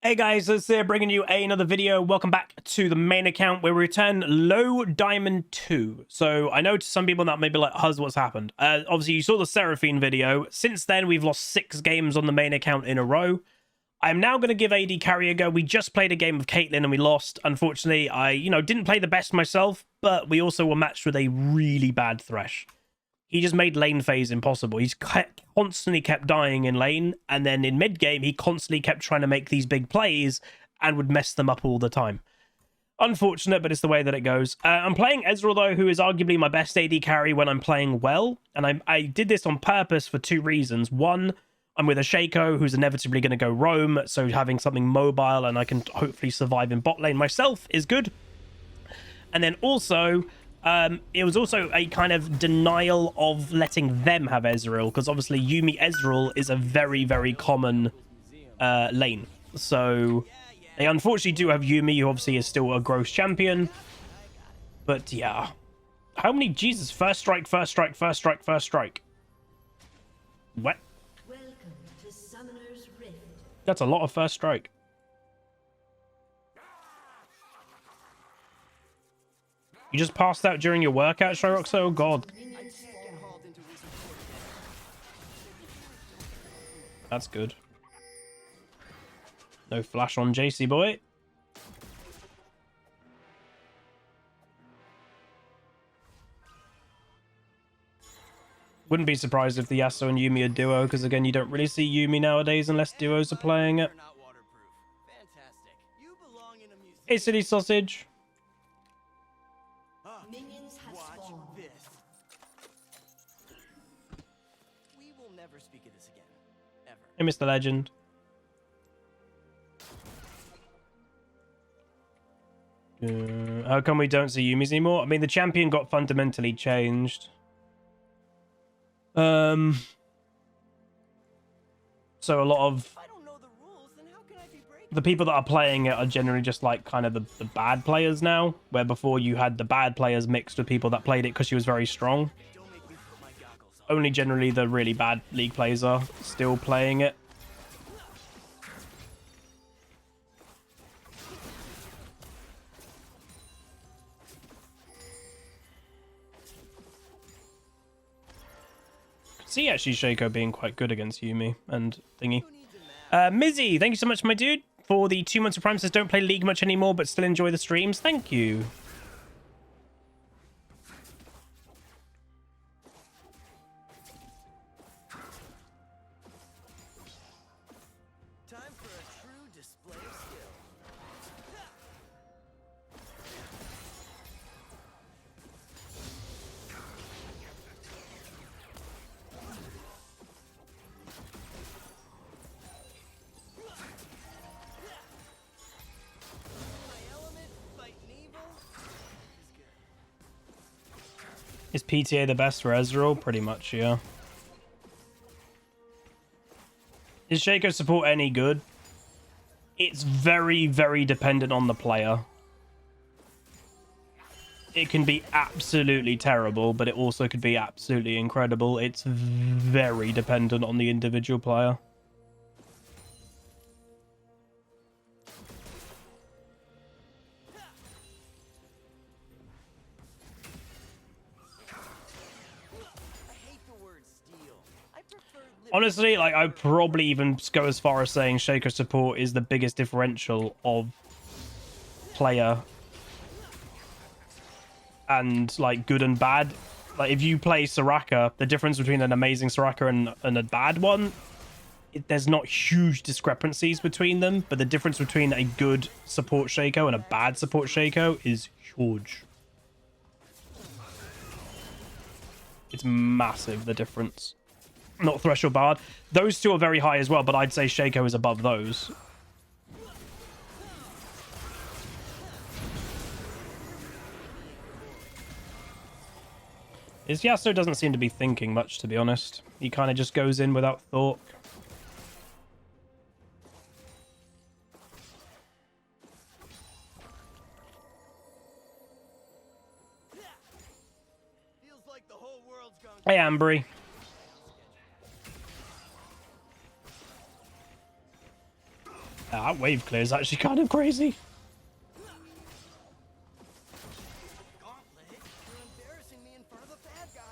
Hey guys, it's here bringing you another video. Welcome back to the main account where we return low diamond 2. So I know to some people that may be like, Huz, what's happened? Obviously you saw the Seraphine video. Since then we've lost 6 games on the main account in a row. I'm now going to give AD carry a go. We just played a game with Caitlyn and we lost. Unfortunately, I didn't play the best myself, but we also were matched with a really bad Thresh. He just made lane phase impossible. He's constantly kept dying in lane, and then in mid game, he constantly kept trying to make these big plays and would mess them up all the time. Unfortunate, but it's the way that it goes. I'm playing EZREAL, though, who is arguably my best AD carry when I'm playing well, and I did this on purpose for 2 reasons. One, I'm with a Shaco who's inevitably going to go roam, so having something mobile and I can hopefully survive in bot lane myself is good. And then also, it was also a kind of denial of letting them have EZREAL, because obviously Yuumi EZREAL is a very, very common lane. So they unfortunately do have Yuumi, who obviously is still a gross champion. But yeah. How many? Jesus, first strike, first strike, first strike, first strike. What? That's a lot of first strike. You just passed out during your workout, Shyrox? Oh, God. That's good. No flash on JC boy. Wouldn't be surprised if the Yasuo and Yuumi are duo, because again, you don't really see Yuumi nowadays unless duos are playing it. Hey, City Sausage. Hey, Mr. Legend. How come we don't see Yuumis anymore? I mean, the champion got fundamentally changed. So a lot of the people that are playing it are generally just like kind of the bad players now, where before you had the bad players mixed with people that played it because she was very strong. Only generally the really bad League players are still playing it. See, actually, Shaco being quite good against Yuumi and thingy. Mizzy, thank you so much, my dude, for the 2 months of Prime. Says don't play League much anymore, but still enjoy the streams. Thank you. Time for a true display of skill. Is PTA the best for EZREAL? Pretty much, yeah. Is Shaco support any good? It's very, very dependent on the player. It can be absolutely terrible, but it also could be absolutely incredible. It's very dependent on the individual player. Honestly, like, I'd probably even go as far as saying Shaco support is the biggest differential of player and, like, good and bad. Like, if you play Soraka, the difference between an amazing Soraka and a bad one, there's not huge discrepancies between them, but the difference between a good support Shaco and a bad support Shaco is huge. It's massive, the difference. Not Thresh or Bard. Those two are very high as well, but I'd say Shaco is above those. His Yasuo doesn't seem to be thinking much, to be honest. He kind of just goes in without thought. Hey, Ambry. That wave clear is actually kind of crazy. Gauntlet, you're embarrassing me in front of the bad guys.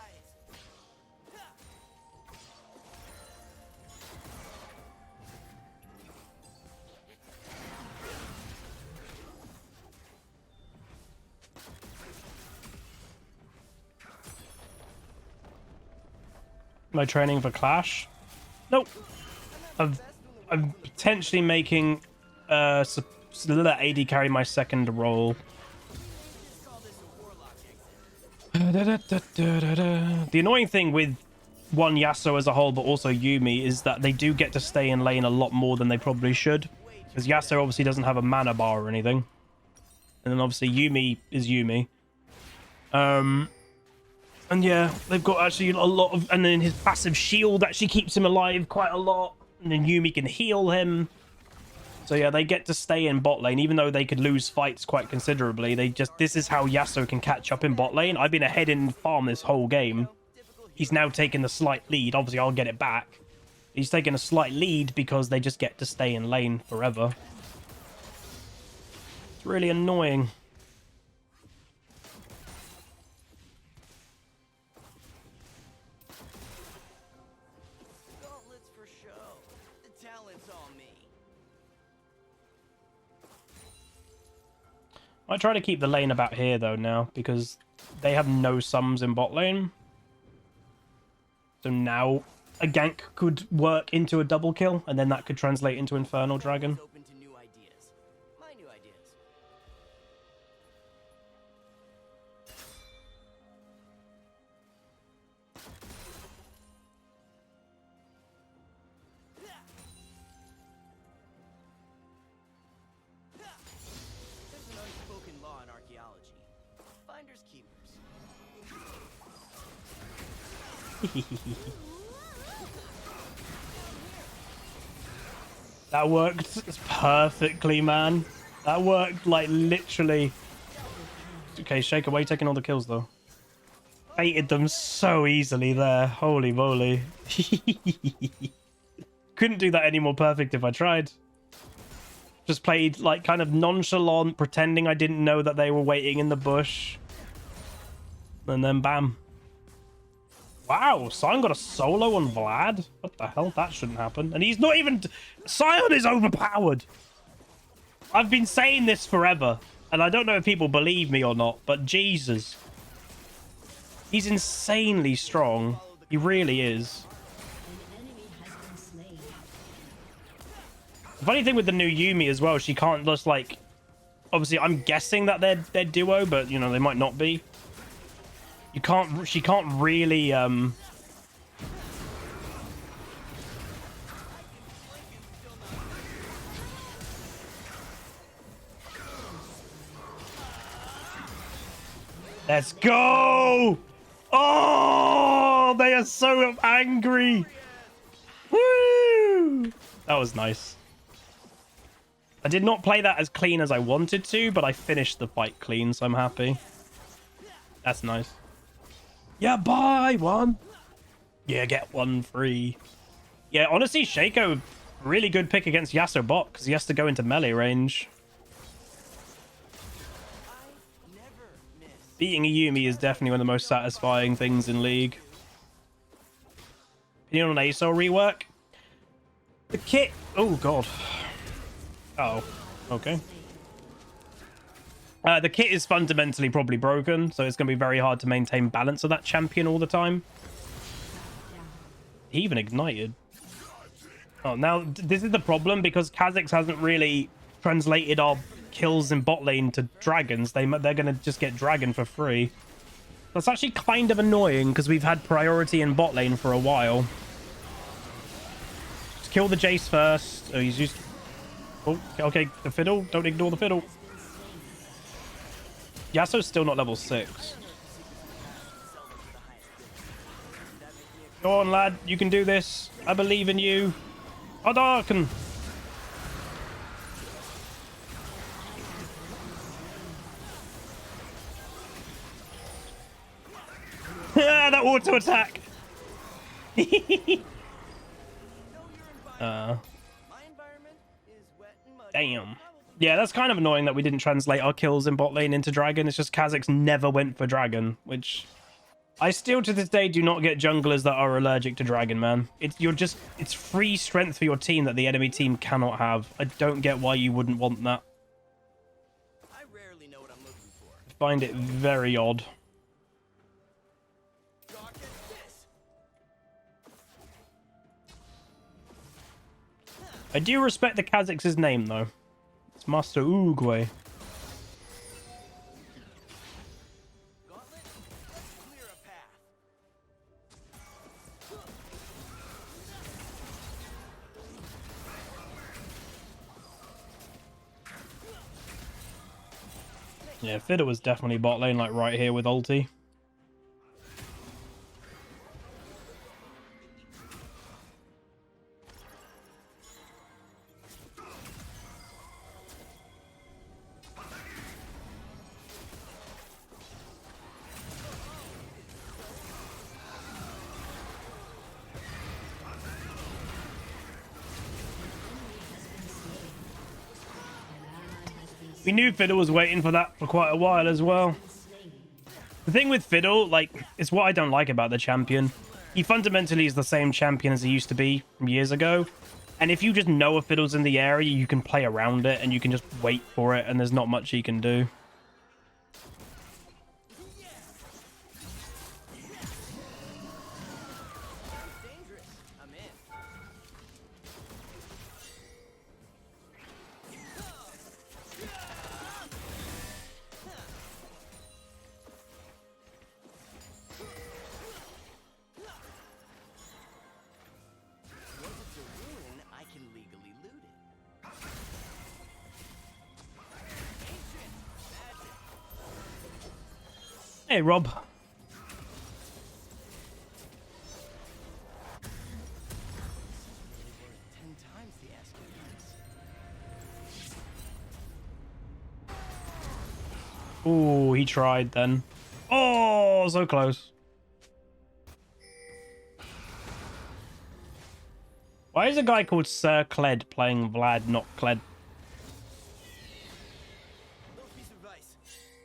My training for Clash? Nope. I'm potentially making AD carry my second role. The annoying thing with one Yasuo as a whole, but also Yuumi, is that they do get to stay in lane a lot more than they probably should. Because Yasuo obviously doesn't have a mana bar or anything. And then obviously Yuumi is Yuumi. And yeah, they've got actually a lot of... And then his passive shield actually keeps him alive quite a lot. And then Yuumi can heal him. So yeah, they get to stay in bot lane, even though they could lose fights quite considerably. This is how Yasuo can catch up in bot lane. I've been ahead in farm this whole game. He's now taken the slight lead. Obviously, I'll get it back. He's taken a slight lead because they just get to stay in lane forever. It's really annoying. Gauntlets for show. The talent's on me. I try to keep the lane about here though now because they have no sums in bot lane. So now a gank could work into a double kill and then that could translate into Infernal Dragon. Open to new ideas. My new ideas. There's an unspoken law in archaeology. Finders keepers. That worked perfectly, man. That worked like literally. Okay, Shake Away taking all the kills though. Baited them so easily there. Holy moly. Couldn't do that any more perfect if I tried. Just played like kind of nonchalant, pretending I didn't know that they were waiting in the bush. And then bam. Wow, Sion got a solo on Vlad? What the hell? That shouldn't happen. And he's not even... Sion is overpowered! I've been saying this forever. And I don't know if people believe me or not, but Jesus. He's insanely strong. He really is. The funny thing with the new Yuumi as well, she can't just like... Obviously, I'm guessing that they're duo, but, you know, they might not be. She can't really, Let's go! Oh, they are so angry. Woo! That was nice. I did not play that as clean as I wanted to, but I finished the fight clean, so I'm happy. That's nice. Yeah, buy one. Yeah, get one free. Yeah, honestly, Shaco, really good pick against Yasuo bot because he has to go into melee range. Beating a Yuumi is definitely one of the most satisfying things in League. Opinion on ASO rework? The kit... Oh, God. Oh, okay. The kit is fundamentally probably broken, so it's going to be very hard to maintain balance of that champion all the time. He even ignited. Oh, now this is the problem because Kha'Zix hasn't really translated our kills in bot lane to dragons. They're going to just get dragon for free. That's actually kind of annoying because we've had priority in bot lane for a while. Just kill the Jace first. Oh, he's used... Oh, okay, the fiddle. Don't ignore the fiddle. Yasuo's still not level 6. Go on, lad. You can do this. I believe in you. Adarkan. That auto attack. My environment is wet and muddy. Damn. Yeah, that's kind of annoying that we didn't translate our kills in bot lane into Dragon. It's just Kha'Zix never went for Dragon, which I still to this day do not get junglers that are allergic to Dragon, man. It's free strength for your team that the enemy team cannot have. I don't get why you wouldn't want that. I rarely know what I'm looking for. I find it very odd. I do respect the Kha'Zix's name, though. It's Master Uguay. Gauntlet, let's clear a path. Yeah, Fiddle was definitely bot lane, like right here with ulti. We knew Fiddle was waiting for that for quite a while as well. The thing with Fiddle, like, it's what I don't like about the champion. He fundamentally is the same champion as he used to be from years ago. And if you just know a Fiddle's in the area, you can play around it and you can just wait for it and there's not much he can do. Dangerous. I'm in. Once it's a ruin, I can legally loot it. Ancient magic. Hey, Rob. Worth 10 times the asking price. Ooh, he tried then. Oh, so close. Why is a guy called Sir Kled playing Vlad, not Kled? Little piece of advice.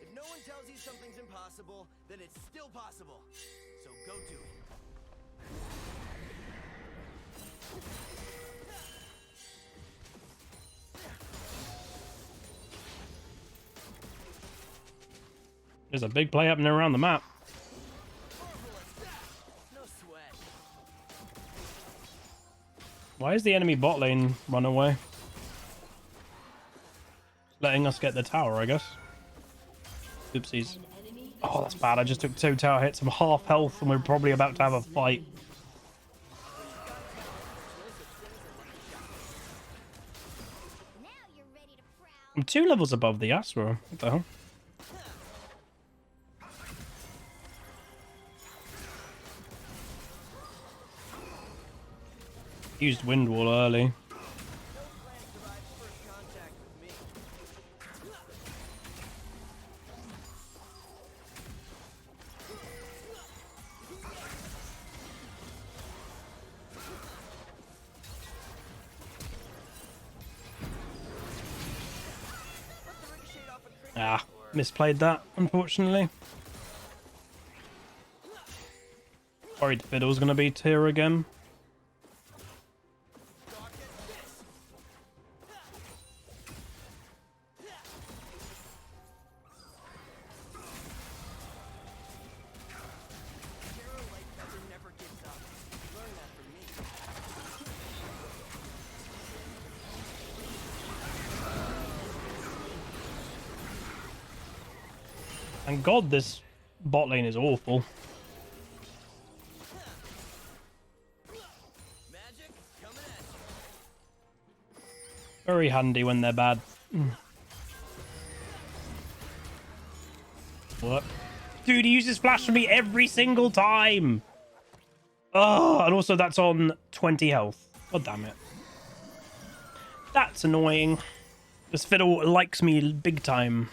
If no one tells you something's impossible, then it's still possible. So go do it. There's a big play happening around the map. No sweat. Why is the enemy bot lane run away? Letting us get the tower, I guess. Oopsies. Oh, that's bad. I just took 2 tower hits. I'm half health and we're probably about to have a fight. Now you're ready to prowl. I'm 2 levels above the Asura. What the hell? Used wind wall early. No plan survives first contact with me. Let the ricochet off a cricket Ah, or misplayed that, unfortunately. Worried Fiddle's gonna be tier again. Hero like Feather never gives up. Learn that from me. Thank God this bot lane is awful. Magic coming at you. Very handy when they're bad. What? Dude, he uses flash for me every single time. Oh, and also that's on 20 health. God damn it. That's annoying. This Fiddle likes me big time.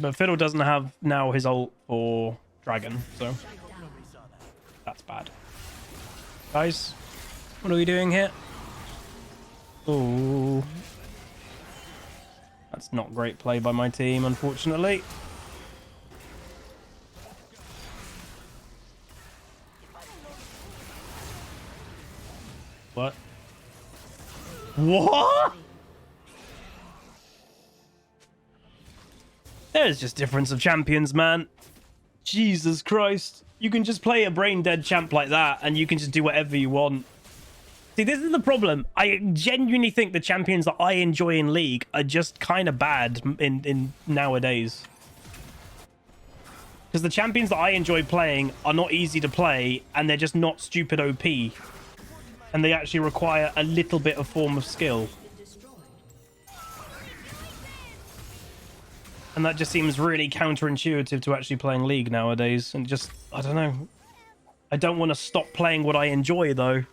But Fiddle doesn't have now his ult for Dragon, so that's bad. Guys, what are we doing here? Oh, that's not great play by my team, unfortunately. What? What? There's just difference of champions, man. Jesus Christ. You can just play a brain dead champ like that and you can just do whatever you want. See, this is the problem. I genuinely think the champions that I enjoy in League are just kind of bad in nowadays. Because the champions that I enjoy playing are not easy to play and they're just not stupid OP. And they actually require a little bit of form of skill. And that just seems really counterintuitive to actually playing League nowadays. And just, I don't know. I don't want to stop playing what I enjoy, though.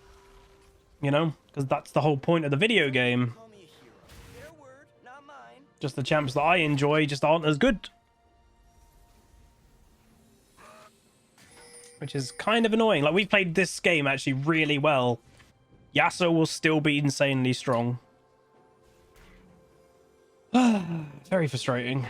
You know? Because that's the whole point of the video game. Call me a hero. Their word, not mine. Just the champs that I enjoy just aren't as good. Which is kind of annoying. Like, we played this game actually really well. Yasuo will still be insanely strong. Very frustrating.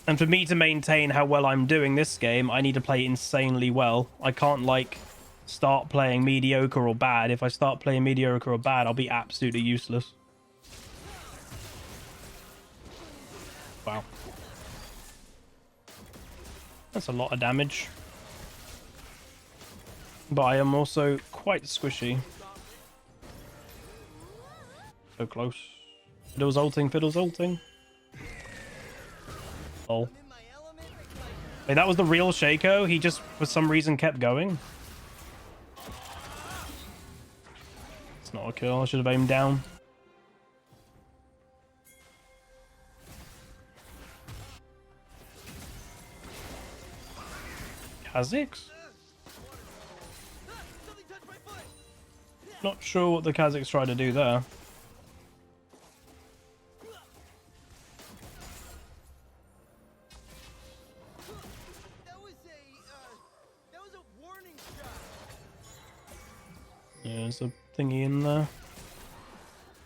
And for me to maintain how well I'm doing this game, I need to play insanely well. I can't, like, start playing mediocre or bad. If I start playing mediocre or bad, I'll be absolutely useless. Wow. That's a lot of damage. But I am also quite squishy. So close. Fiddle's ulting, Fiddle's ulting. Oh. Wait, that was the real Shaco? He just, for some reason, kept going? It's not a kill. I should have aimed down. Kha'Zix? Not sure what the Kha'Zix tried to do there. That was a warning shot. Yeah, there's a thingy in there.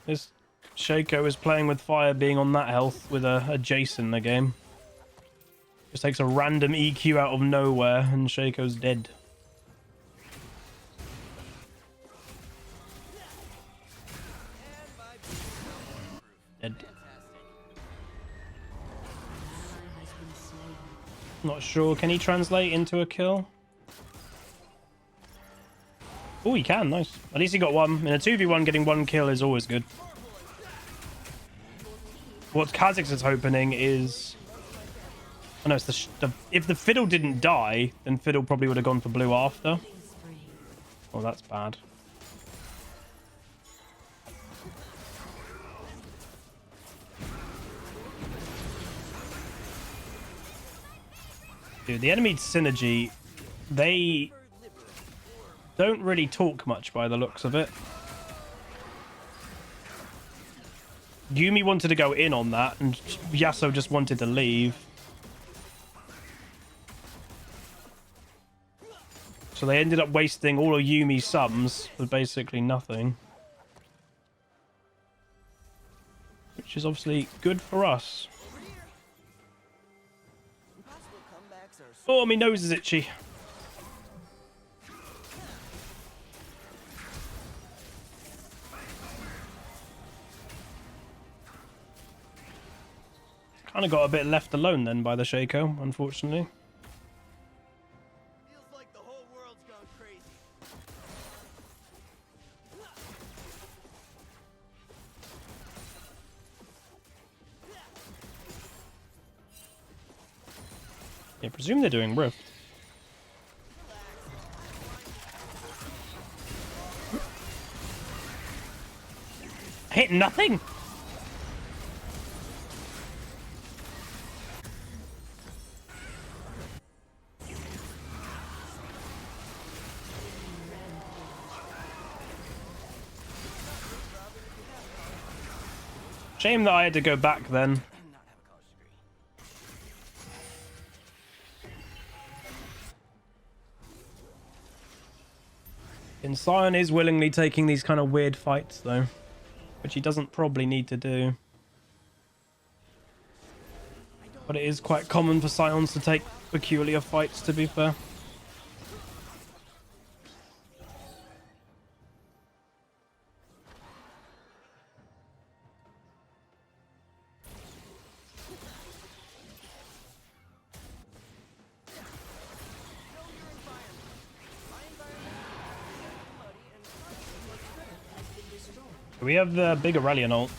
This Shaco is playing with fire being on that health with a Jason in the game. Just takes a random EQ out of nowhere and Shaco's dead. Dead. Not sure. Can he translate into a kill? Oh, he can. Nice. At least he got one. In a 2v1, getting one kill is always good. What Kha'Zix is hoping is... Oh no, it's the if the Fiddle didn't die, then Fiddle probably would have gone for blue after. Oh, that's bad. Dude, the enemy synergy, they don't really talk much by the looks of it. Yuumi wanted to go in on that, and Yasuo just wanted to leave. So they ended up wasting all of Yumi's sums for basically nothing. Which is obviously good for us. Oh, my nose is itchy. Kind of got a bit left alone then by the Shaco, unfortunately. Feels like the whole world's gone crazy. Yeah, presume they're doing Rift. Hit nothing. Shame that I had to go back then. and not have a college degree. And Sion is willingly taking these kind of weird fights, though, which he doesn't probably need to do. But it is quite common for Sions to take peculiar fights, to be fair. We have the big Aurelion ult.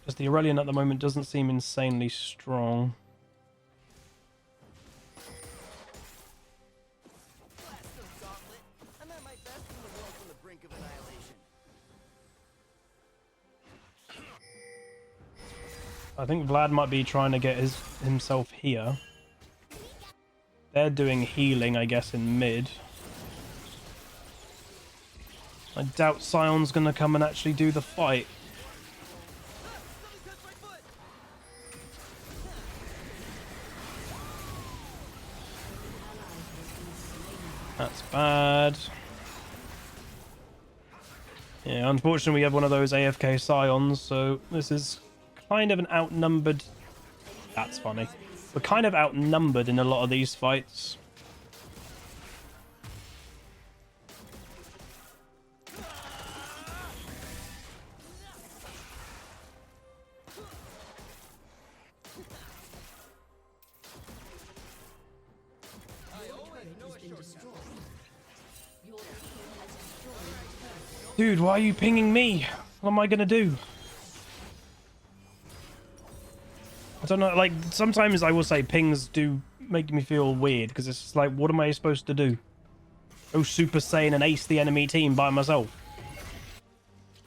Just the Aurelion at the moment doesn't seem insanely strong. Blast them, Gauntlet. I'm at my best when the world's on the brink of annihilation. I think Vlad might be trying to get himself here. They're doing healing, I guess, in mid. I doubt Sion's gonna come and actually do the fight. Something touched my foot. That's bad. Yeah, unfortunately we have one of those AFK Sions, so this is kind of an outnumbered... That's funny. We're kind of outnumbered in a lot of these fights. Dude, why are you pinging me? What am I gonna do? I don't know, like, sometimes I will say pings do make me feel weird, because it's just like, what am I supposed to do? Go Super Saiyan and ace the enemy team by myself.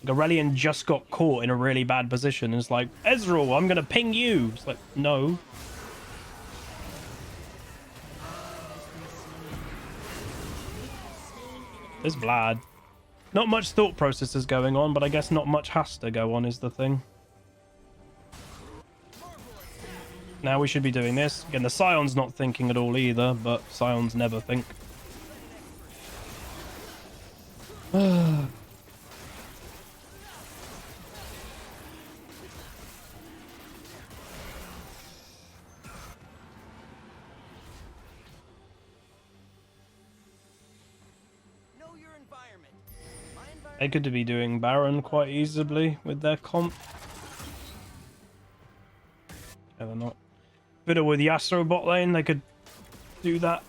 Like, Aurelion just got caught in a really bad position, and it's like, EZREAL, I'm gonna ping you! It's like, no. There's Vlad. Not much thought process is going on, but I guess not much has to go on is the thing. Now we should be doing this. Again, the Sion's not thinking at all either, but Sions never think. Know your environment. My environment. They could be doing Baron quite easily with their comp. Yeah, they're not. Bit with Yasuo bot lane, they could do that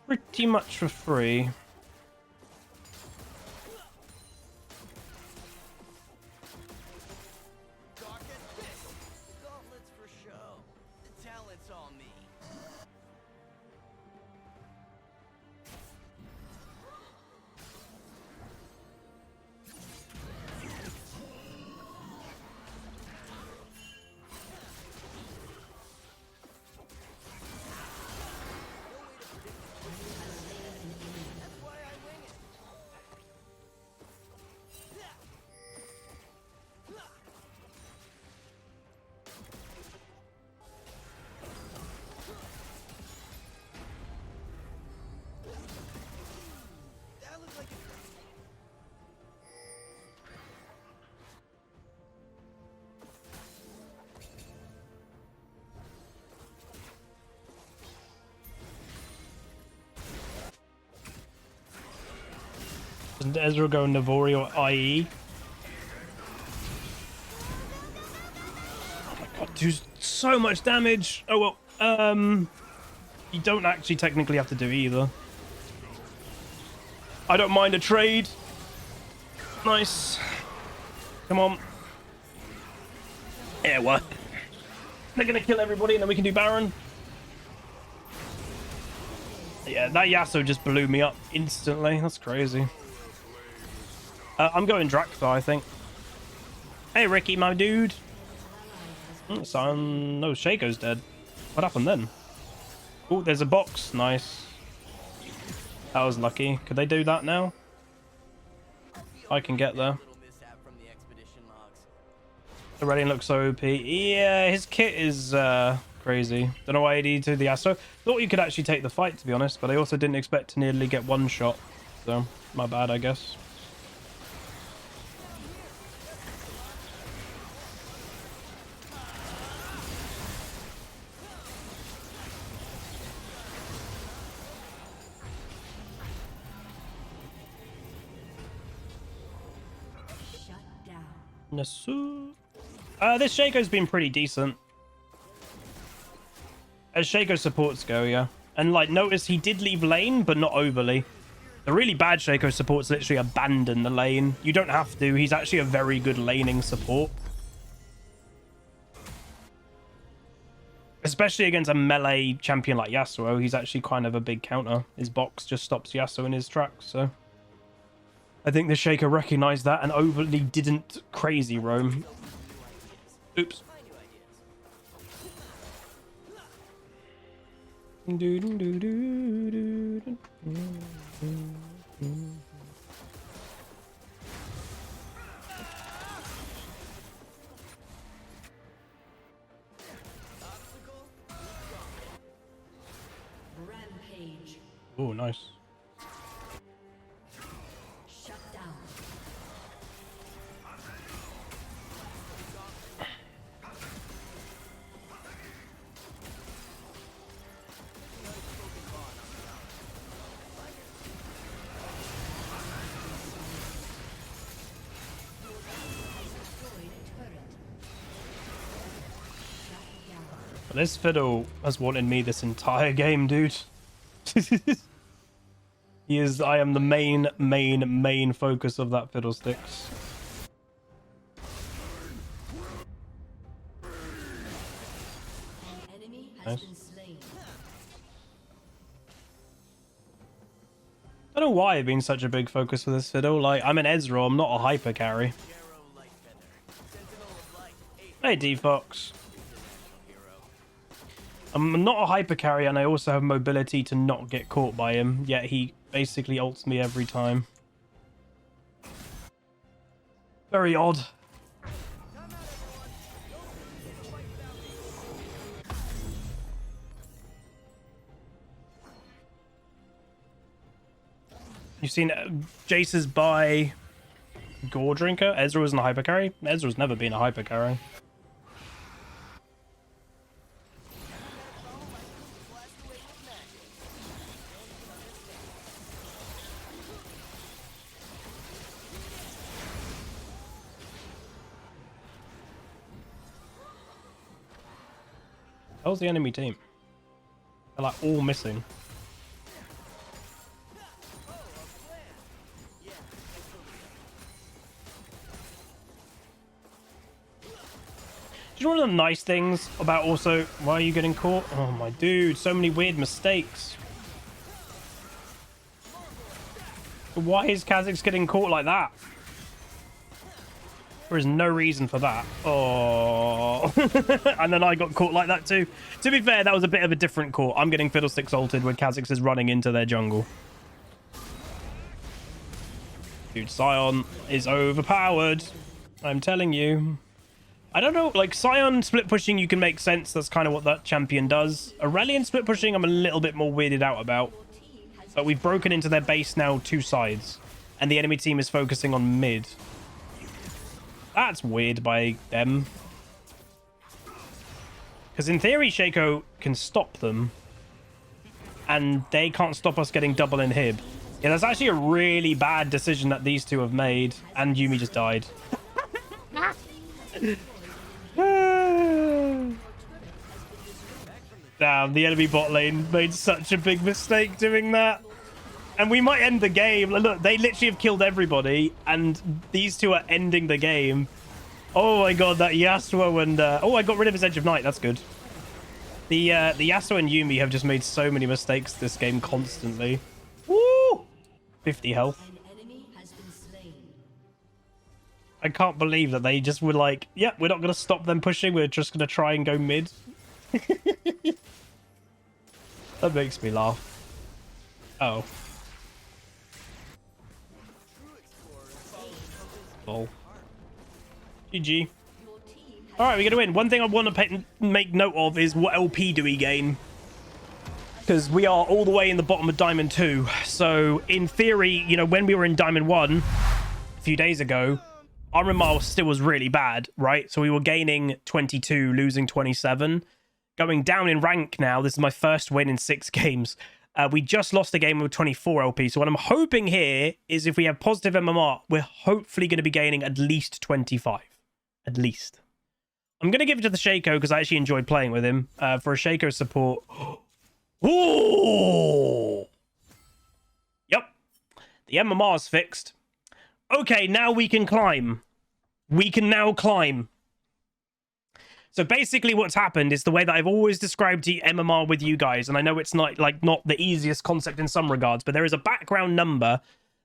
pretty much for free. Dark as this. Gauntlets for show. The talent's all me. That's why I wing it. That looks like a Doesn't Ezreal go Navori or IE? Oh my god, do so much damage. Oh well, you don't actually technically have to do either. I don't mind a trade. Nice. Come on. Yeah, what? They're gonna kill everybody and then we can do Baron. Yeah, that Yasuo just blew me up instantly. That's crazy. I'm going Drakthar, I think. Hey, Ricky, my dude. No, Shaco's dead. What happened then? Oh, there's a box. Nice. That was lucky. Could they do that now? feel I can get there. Little mishap from the expedition logs. Aurelion looks so OP. Yeah, his kit is crazy. Don't know why he did to the Astro. Thought you could actually take the fight, to be honest, but I also didn't expect to nearly get one shot. So, my bad, I guess. Nasu. This Shaco's been pretty decent. As Shaco supports go, yeah. And, like, notice he did leave lane, but not overly. The really bad Shaco supports literally abandon the lane. You don't have to. He's actually a very good laning support. Especially against a melee champion like Yasuo. He's actually kind of a big counter. His box just stops Yasuo in his tracks, so... I think the Shaker recognized that and overly didn't crazy roam. Oops. Rampage. Oh, nice. Shut down. But this fiddle has wanted me this entire game, dude. He is. I am the main focus of that fiddlesticks. An enemy has Nice. been slain. I don't know why I've been such a big focus for this fiddle. Like, I'm an EZREAL, I'm not a hyper carry. Hey, D-Fox. I'm not a hyper carry, and I also have mobility to not get caught by him, yet he basically ults me every time. Very odd. You've seen Jace's buy Gore Drinker? Ezra wasn't a hyper carry? Ezra's never been a hyper carry. How's the enemy team? They're like all missing. Do you know one of the nice things about also... Why are you getting caught? Oh my dude, so many weird mistakes. Why is Kha'Zix getting caught like that? There is no reason for that. Oh. And then I got caught like that too. To be fair, that was a bit of a different caught. I'm getting Fiddlesticks ulted when Kha'Zix is running into their jungle. Dude, Sion is overpowered. I'm telling you. I don't know, like, Sion split pushing, you can make sense. That's kind of what that champion does. Aurelion split pushing, I'm a little bit more weirded out about. But we've broken into their base now, two sides. And the enemy team is focusing on mid. That's weird by them. Because in theory, Shaco can stop them. And they can't stop us getting double inhib. Yeah, that's actually a really bad decision that these two have made. And Yuumi just died. Damn, the enemy bot lane made such a big mistake doing that. And we might end the game. Look, they literally have killed everybody, and these two are ending the game. Oh my god, that Yasuo and... oh, I got rid of his Edge of Night. That's good. The Yasuo and Yuumi have just made so many mistakes this game constantly. Woo! 50 health. An enemy has been slain. I can't believe that they just were like, yeah, we're not going to stop them pushing. We're just going to try and go mid. That makes me laugh. Oh. Beautiful. GG. All right, we're going to win. One thing I want to make note of is what LP do we gain? Because we are all the way in the bottom of Diamond 2. So, in theory, you know, when we were in Diamond 1 a few days ago, our MMR still was really bad, right? So we were gaining 22, losing 27. Going down in rank now, this is my first win in 6 games. We just lost a game with 24 LP. So what I'm hoping here is if we have positive MMR, we're hopefully going to be gaining at least 25. At least. I'm going to give it to the Shaco because I actually enjoyed playing with him. For a Shaco support. Ooh! Yep. The MMR is fixed. Okay, now we can climb. We can now climb. So basically what's happened is the way that I've always described the MMR with you guys, and I know it's not the easiest concept in some regards, but there is a background number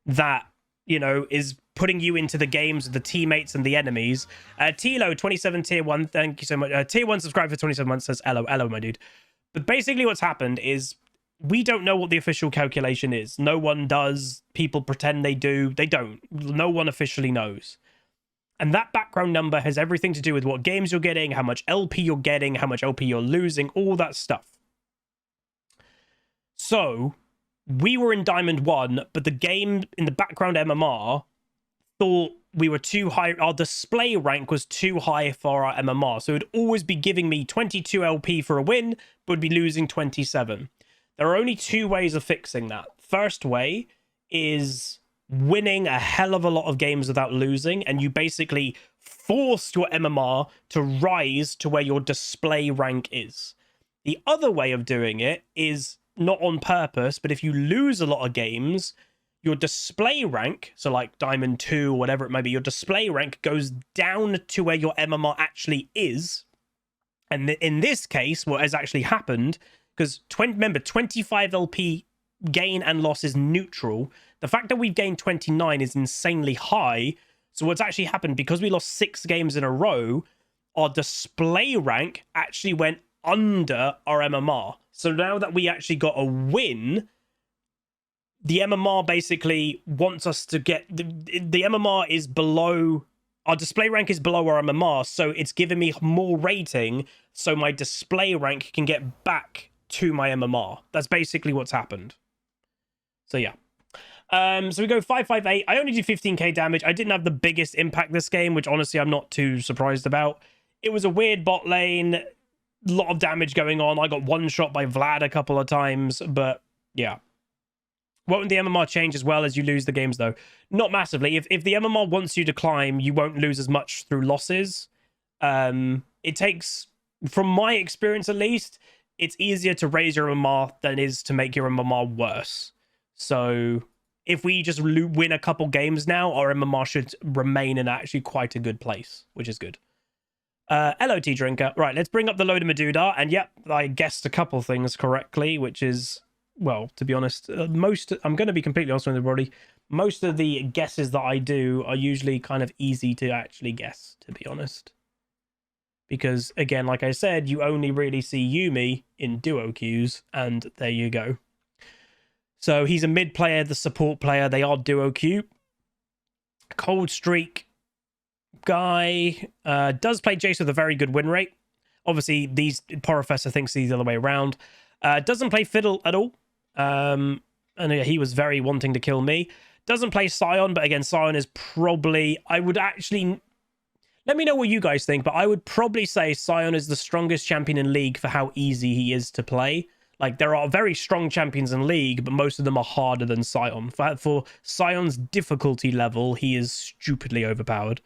that, you know, is putting you into the games with the teammates and the enemies. Tilo, 27 tier 1, thank you so much. Tier 1 subscribe for 27 months, says hello, my dude. But basically what's happened is we don't know what the official calculation is. No one does. People pretend they do. They don't. No one officially knows. And that background number has everything to do with what games you're getting, how much LP you're getting, how much LP you're losing, all that stuff. So, we were in Diamond 1, but the game in the background MMR thought we were too high. Our display rank was too high for our MMR. So, it would always be giving me 22 LP for a win, but would be losing 27. There are only 2 ways of fixing that. First way is winning a hell of a lot of games without losing, and you basically force your MMR to rise to where your display rank is. The other way of doing it is not on purpose, but if you lose a lot of games, your display rank, so like Diamond 2 or whatever it may be, your display rank goes down to where your MMR actually is. And in this case, what has actually happened, because remember, 25 LP gain and loss is neutral. The fact that we've gained 29 is insanely high. So what's actually happened, because we lost 6 games in a row, our display rank actually went under our MMR. So now that we actually got a win, the MMR basically wants us to get... The MMR is below... Our display rank is below our MMR, so it's giving me more rating, so my display rank can get back to my MMR. That's basically what's happened. So yeah. So we go 558. I only do 15k damage. I didn't have the biggest impact this game, which honestly I'm not too surprised about. It was a weird bot lane, a lot of damage going on. I got one shot by Vlad a couple of times, but yeah. Won't the MMR change as well as you lose the games though? Not massively. If the MMR wants you to climb, you won't lose as much through losses. It takes, from my experience at least, it's easier to raise your MMR than it is to make your MMR worse. So if we just win a couple games now, our MMR should remain in actually quite a good place, which is good. LOT Drinker. Right, let's bring up the load of Meduda. And yep, I guessed a couple things correctly, which is, well, to be honest, I'm going to be completely honest with everybody. Most of the guesses that I do are usually kind of easy to actually guess, to be honest. Because, again, like I said, you only really see Yuumi in duo queues, and there you go. So he's a mid player, the support player. They are duo queue. Cold Streak guy does play Jace with a very good win rate. Obviously, Porofessor thinks he's the other way around. Doesn't play Fiddle at all. And he was very wanting to kill me. Doesn't play Sion, but again, Sion is probably... I would actually... Let me know what you guys think, but I would probably say Sion is the strongest champion in League for how easy he is to play. Like, there are very strong champions in League, but most of them are harder than Sion. For Sion's difficulty level, he is stupidly overpowered.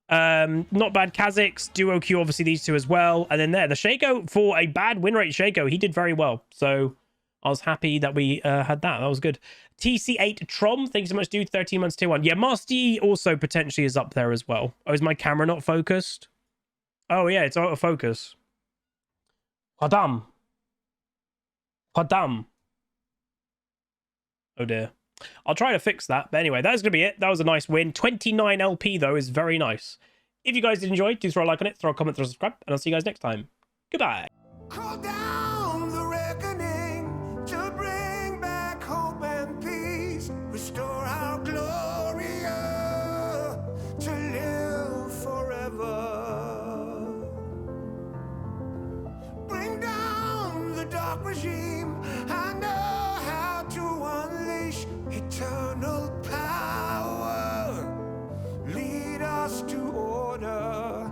Not bad Kha'Zix, duo Q, obviously these two as well. And then the Shaco, for a bad win rate Shaco, he did very well. So I was happy that we had that. That was good. TC8 Trom, thanks so much, dude. 13 months tier 1. Yeah, Master Yi also potentially is up there as well. Oh, is my camera not focused? Oh, yeah, it's out of focus. Padam. Padam. Oh, dear. I'll try to fix that. But anyway, that's going to be it. That was a nice win. 29 LP, though, is very nice. If you guys did enjoy, do throw a like on it, throw a comment, throw a subscribe, and I'll see you guys next time. Goodbye. Call down the reckoning to bring back hope and peace. Restore our glory to dark regime. I know how to unleash eternal power. Lead us to order